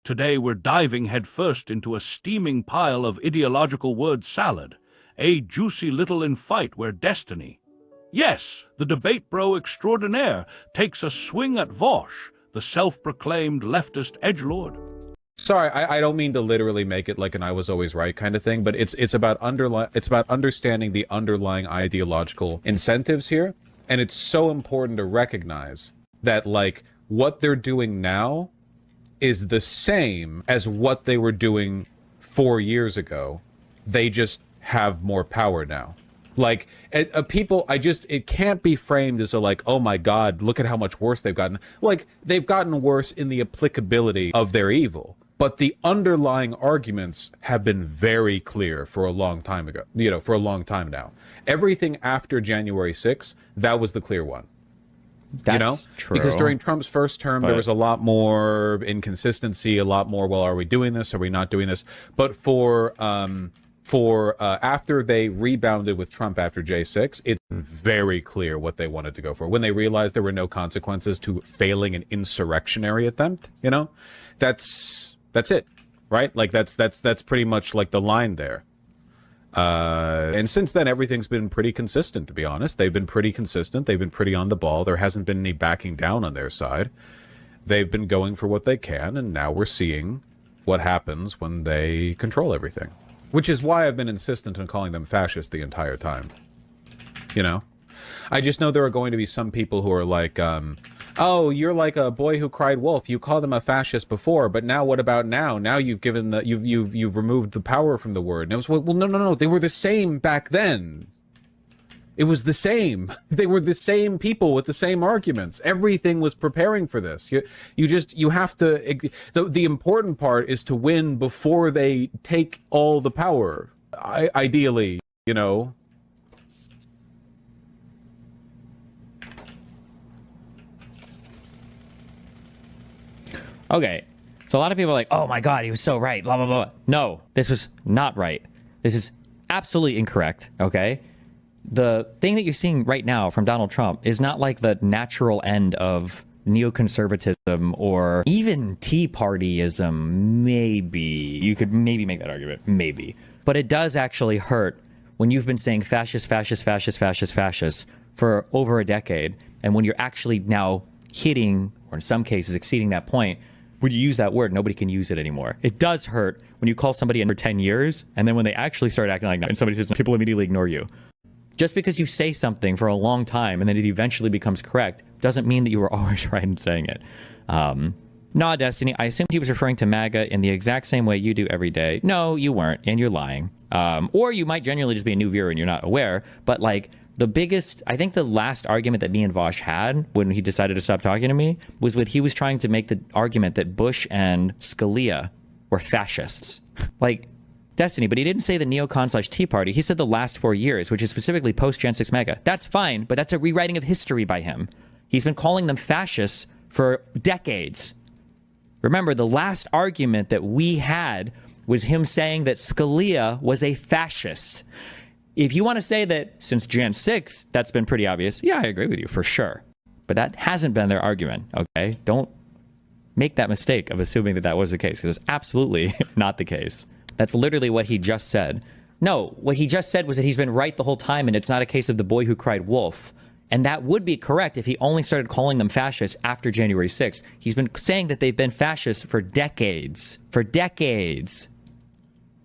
Today we're diving headfirst into a steaming pile of ideological word salad, a juicy little infight where destiny, yes, the debate bro extraordinaire, takes a swing at Vaush, the self-proclaimed leftist edgelord. Sorry, I don't mean to literally make it like an "I was always right" kind of thing, but it's about understanding the underlying ideological incentives here, and it's so important to recognize that like what they're doing now is the same as what they were doing 4 years ago. They just have more power now. Like, people, it can't be framed as a like, oh my God, look at how much worse they've gotten. Like, they've gotten worse in the applicability of their evil. But the underlying arguments have been very clear for a long time ago, for a long time now. Everything after January 6th, that was the clear one. That's true. Because during Trump's first term, there was a lot more inconsistency, a lot more, well, are we doing this? Are we not doing this? But for after they rebounded with Trump after J6, it's very clear what they wanted to go for. When they realized there were no consequences to failing an insurrectionary attempt, that's it, right? Like that's pretty much like the line there. And since then, everything's been pretty consistent, to be honest. They've been pretty consistent. They've been pretty on the ball. There hasn't been any backing down on their side. They've been going for what they can, and now we're seeing what happens when they control everything. Which is why I've been insistent on calling them fascist the entire time. I just know there are going to be some people who are like, oh, you're like a boy who cried wolf. You called them a fascist before, but now what about now? Now you've given you've removed the power from the word. And it was, well, no. They were the same back then. It was the same. They were the same people with the same arguments. Everything was preparing for this. You have to. The important part is to win before they take all the power. Ideally, Okay, so a lot of people are like, oh my God, he was so right, blah, blah, blah. No, this was not right. This is absolutely incorrect, okay? The thing that you're seeing right now from Donald Trump is not like the natural end of neoconservatism or even Tea Partyism, maybe. You could maybe make that argument, maybe. But it does actually hurt when you've been saying fascist for over a decade, and when you're actually now hitting, or in some cases exceeding that point, when you use that word, nobody can use it anymore. It does hurt when you call somebody in for 10 years, and then when they actually start acting like that, and somebody says, people immediately ignore you. Just because you say something for a long time and then it eventually becomes correct doesn't mean that you were always right in saying it. Nah, Destiny, I assumed he was referring to MAGA in the exact same way you do every day. No, you weren't, and you're lying. Or you might genuinely just be a new viewer and you're not aware, but like, I think the last argument that me and Vaush had when he decided to stop talking to me was he was trying to make the argument that Bush and Scalia were fascists. Like, Destiny, but he didn't say the neocon/Tea Party. He said the last 4 years, which is specifically post-Gen 6 MAGA. That's fine, but that's a rewriting of history by him. He's been calling them fascists for decades. Remember, the last argument that we had was him saying that Scalia was a fascist. If you want to say that since Jan 6, that's been pretty obvious, yeah, I agree with you for sure. But that hasn't been their argument, okay? Don't make that mistake of assuming that that was the case, because it's absolutely not the case. That's literally what he just said. No, what he just said was that he's been right the whole time, and it's not a case of the boy who cried wolf. And that would be correct if he only started calling them fascists after January 6th. He's been saying that they've been fascists for decades. For decades.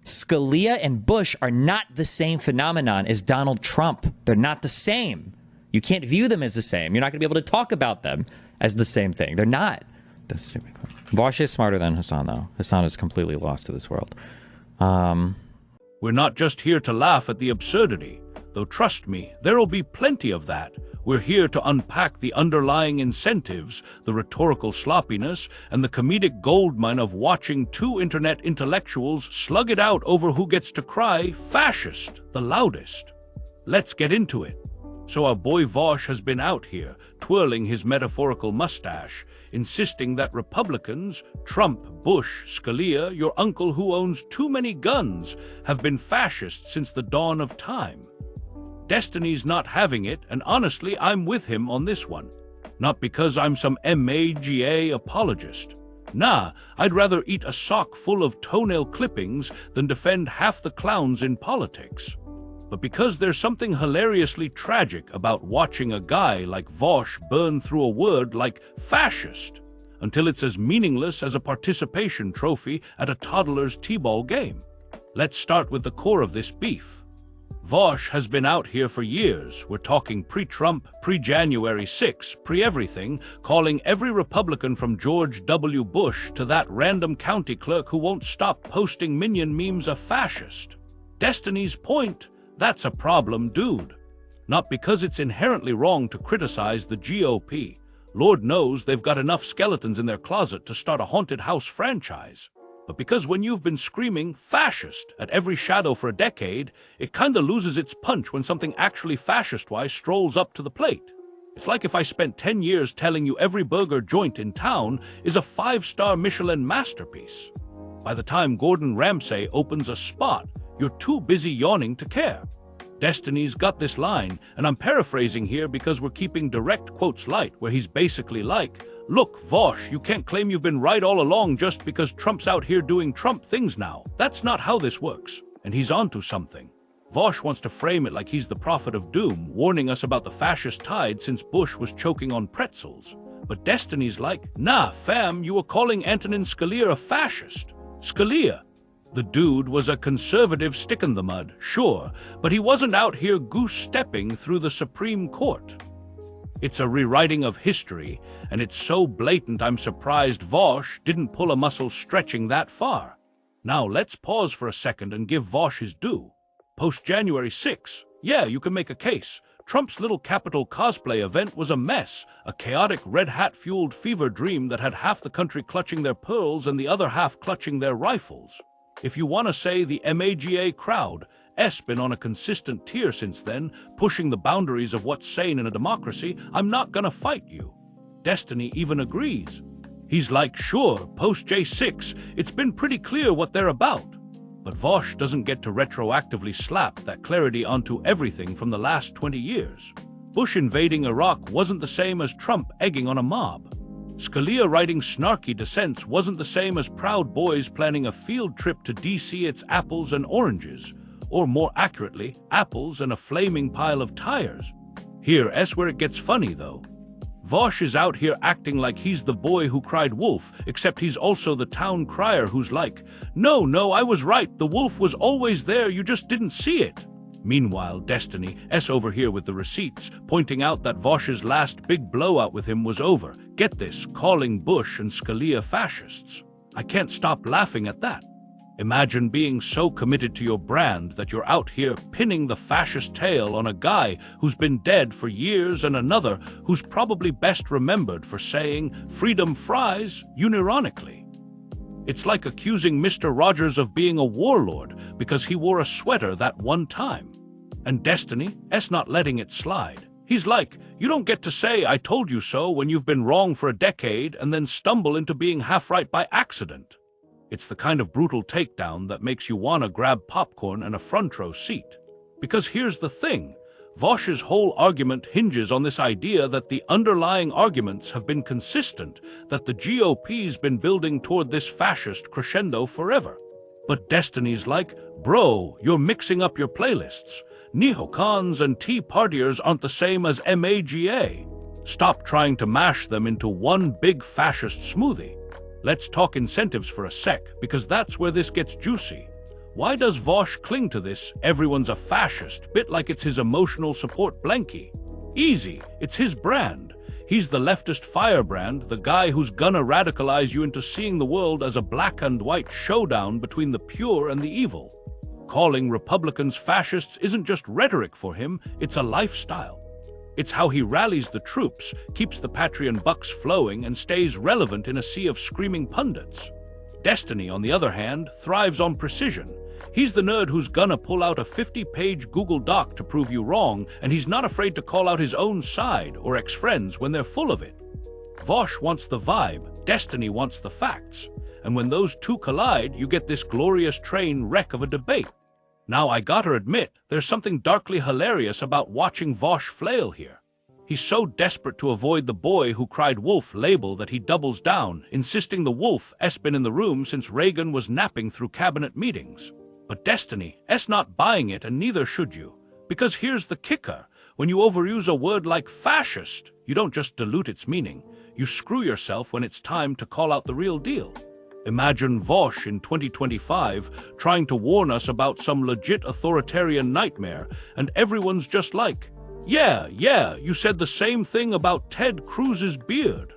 Scalia and Bush are not the same phenomenon as Donald Trump. They're not the same. You can't view them as the same. You're not going to be able to talk about them as the same thing. They're not. That's stupid. Vaush is smarter than Hassan, though. Hassan is completely lost to this world. We're not just here to laugh at the absurdity, though trust me, there'll be plenty of that. We're here to unpack the underlying incentives, the rhetorical sloppiness, and the comedic goldmine of watching two internet intellectuals slug it out over who gets to cry fascist the loudest. Let's get into it. So our boy Vaush has been out here, twirling his metaphorical mustache, insisting that Republicans, Trump, Bush, Scalia, your uncle who owns too many guns, have been fascists since the dawn of time. Destiny's not having it, and honestly, I'm with him on this one. Not because I'm some MAGA apologist. Nah, I'd rather eat a sock full of toenail clippings than defend half the clowns in politics. But because there's something hilariously tragic about watching a guy like Vaush burn through a word like fascist until it's as meaningless as a participation trophy at a toddler's t-ball game. Let's start with the core of this beef. Vaush has been out here for years. We're talking pre-Trump, pre-January 6, pre-everything, calling every Republican from George W. Bush to that random county clerk who won't stop posting minion memes a fascist. Destiny's point, that's a problem, dude. Not because it's inherently wrong to criticize the GOP. Lord knows they've got enough skeletons in their closet to start a haunted house franchise. But because when you've been screaming fascist at every shadow for a decade, it kinda loses its punch when something actually fascist-wise strolls up to the plate. It's like if I spent 10 years telling you every burger joint in town is a 5-star Michelin masterpiece. By the time Gordon Ramsay opens a spot, you're too busy yawning to care. Destiny's got this line, and I'm paraphrasing here because we're keeping direct quotes light, where he's basically like, "Look, Vaush, you can't claim you've been right all along just because Trump's out here doing Trump things now. That's not how this works." And he's onto something. Vaush wants to frame it like he's the prophet of doom, warning us about the fascist tide since Bush was choking on pretzels. But Destiny's like, "Nah, fam, you were calling Antonin Scalia a fascist. Scalia, the dude was a conservative stick-in-the-mud, sure, but he wasn't out here goose-stepping through the Supreme Court." It's a rewriting of history, and it's so blatant I'm surprised Vaush didn't pull a muscle stretching that far. Now let's pause for a second and give Vaush his due. Post-January 6, yeah, you can make a case. Trump's little Capitol cosplay event was a mess, a chaotic red hat-fueled fever dream that had half the country clutching their pearls and the other half clutching their rifles. If you want to say the MAGA crowd, been on a consistent tier since then, pushing the boundaries of what's sane in a democracy, I'm not gonna fight you. Destiny even agrees. He's like, sure, post-J6, it's been pretty clear what they're about. But Vaush doesn't get to retroactively slap that clarity onto everything from the last 20 years. Bush invading Iraq wasn't the same as Trump egging on a mob. Scalia writing snarky dissents wasn't the same as Proud Boys planning a field trip to DC. It's apples and oranges. Or more accurately, apples and a flaming pile of tires. Here's where it gets funny, though. Vaush is out here acting like he's the boy who cried wolf, except he's also the town crier who's like, no, I was right, the wolf was always there, you just didn't see it. Meanwhile, Destiny's over here with the receipts, pointing out that Vaush's last big blowout with him was over. Get this, calling Bush and Scalia fascists. I can't stop laughing at that. Imagine being so committed to your brand that you're out here pinning the fascist tail on a guy who's been dead for years and another who's probably best remembered for saying freedom fries unironically. It's like accusing Mr. Rogers of being a warlord because he wore a sweater that one time. And Destiny's not letting it slide. He's like, you don't get to say I told you so when you've been wrong for a decade and then stumble into being half right by accident. It's the kind of brutal takedown that makes you want to grab popcorn and a front row seat. Because here's the thing, Vaush's whole argument hinges on this idea that the underlying arguments have been consistent, that the GOP's been building toward this fascist crescendo forever. But Destiny's like, bro, you're mixing up your playlists. Neocons and Tea Partiers aren't the same as MAGA. Stop trying to mash them into one big fascist smoothie. Let's talk incentives for a sec, because that's where this gets juicy. Why does Vaush cling to this everyone's a fascist bit like it's his emotional support blankie? Easy, it's his brand. He's the leftist firebrand, the guy who's gonna radicalize you into seeing the world as a black and white showdown between the pure and the evil. Calling Republicans fascists isn't just rhetoric for him, it's a lifestyle. It's how he rallies the troops, keeps the Patreon bucks flowing, and stays relevant in a sea of screaming pundits. Destiny, on the other hand, thrives on precision. He's the nerd who's gonna pull out a 50-page Google Doc to prove you wrong, and he's not afraid to call out his own side or ex-friends when they're full of it. Vaush wants the vibe, Destiny wants the facts. And when those two collide, you get this glorious train wreck of a debate. Now, I gotta admit, there's something darkly hilarious about watching Vaush flail here. He's so desperate to avoid the boy who cried wolf label that he doubles down, insisting the wolf has been in the room since Reagan was napping through cabinet meetings. But Destiny's not buying it, and neither should you. Because here's the kicker. When you overuse a word like fascist, you don't just dilute its meaning. You screw yourself when it's time to call out the real deal. Imagine Vaush in 2025 trying to warn us about some legit authoritarian nightmare, and everyone's just like, yeah, you said the same thing about Ted Cruz's beard.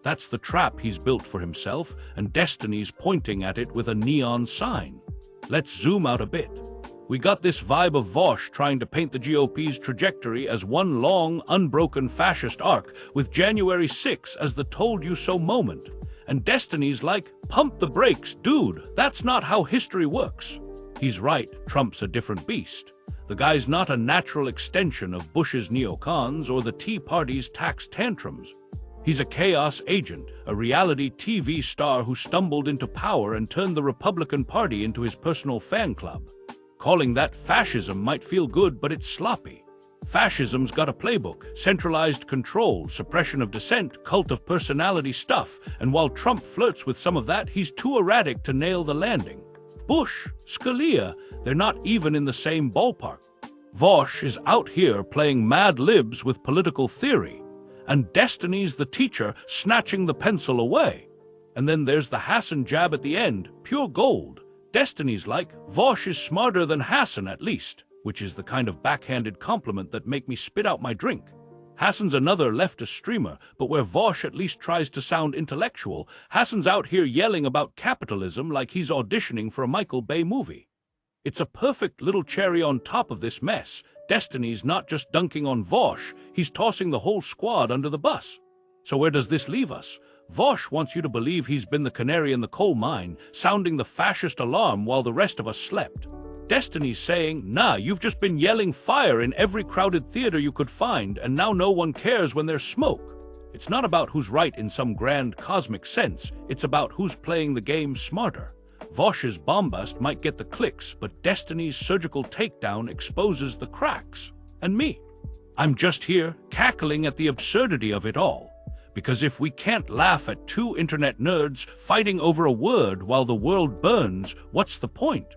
That's the trap he's built for himself, and Destiny's pointing at it with a neon sign. Let's zoom out a bit. We got this vibe of Vaush trying to paint the GOP's trajectory as one long, unbroken fascist arc, with January 6 as the told-you-so moment. And Destiny's like, pump the brakes, dude, that's not how history works. He's right, Trump's a different beast. The guy's not a natural extension of Bush's neocons or the Tea Party's tax tantrums. He's a chaos agent, a reality TV star who stumbled into power and turned the Republican Party into his personal fan club. Calling that fascism might feel good, but it's sloppy. Fascism's got a playbook: centralized control, suppression of dissent, cult of personality stuff, and while Trump flirts with some of that, he's too erratic to nail the landing. Bush, Scalia, they're not even in the same ballpark. Vaush is out here playing Mad Libs with political theory, and Destiny's the teacher snatching the pencil away. And then there's the Hassan jab at the end, pure gold. Destiny's like, Vaush is smarter than Hassan at least, which is the kind of backhanded compliment that make me spit out my drink. Hassan's another leftist streamer, but where Vaush at least tries to sound intellectual, Hassan's out here yelling about capitalism like he's auditioning for a Michael Bay movie. It's a perfect little cherry on top of this mess. Destiny's not just dunking on Vaush, he's tossing the whole squad under the bus. So where does this leave us? Vaush wants you to believe he's been the canary in the coal mine, sounding the fascist alarm while the rest of us slept. Destiny's saying, nah, you've just been yelling fire in every crowded theater you could find, and now no one cares when there's smoke. It's not about who's right in some grand cosmic sense, it's about who's playing the game smarter. Vaush's bombast might get the clicks, but Destiny's surgical takedown exposes the cracks. And me. I'm just here, cackling at the absurdity of it all. Because if we can't laugh at two internet nerds fighting over a word while the world burns, what's the point?